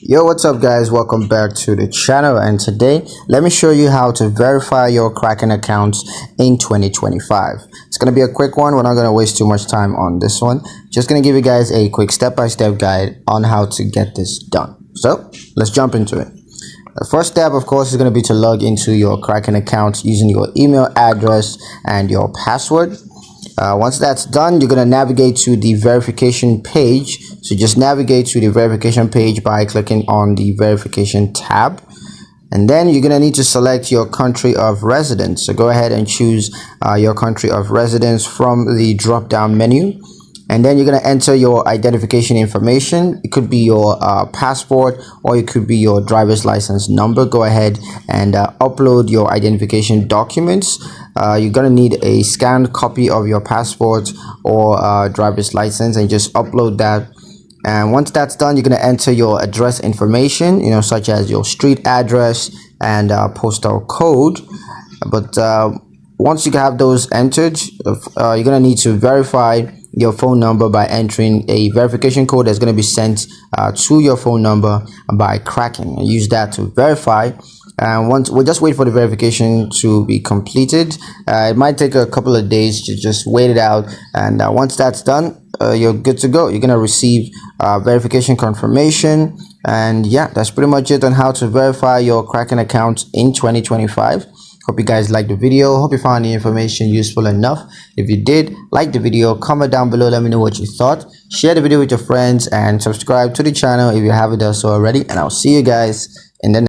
Yo, what's up guys, welcome back to the channel, and today let me show you how to verify your Kraken accounts in 2025. It's going to be a quick one. We're not going to waste too much time on this one. Just going to give you guys a quick step-by-step guide on how to get this done. So let's jump into it. The first step, of course, is going to be to log into your Kraken account using your email address and your password. Once that's done, you're going to navigate to the verification page. So just navigate to the verification page by clicking on the verification tab. And then you're going to need to select your country of residence. So go ahead and choose your country of residence from the drop down menu. And then you're going to enter your identification information. It could be your passport, or it could be your driver's license number. Go ahead and upload your identification documents. You're going to need a scanned copy of your passport or driver's license, and just upload that. And once that's done, you're going to enter your address information, such as your street address and postal code. But once you have those entered, you're going to need to verify your phone number by entering a verification code that's going to be sent to your phone number by Kraken, and use that to verify. And once we'll just wait for the verification to be completed. It might take a couple of days to just wait it out, and once that's done, you're good to go. You're gonna receive verification confirmation. And yeah, that's pretty much it on how to verify your Kraken account in 2025. Hope you guys liked the video. Hope you found the information useful enough. If you did, like the video, comment down below, let me know what you thought. Share the video with your friends and subscribe to the channel if you haven't done so already, and I'll see you guys in the next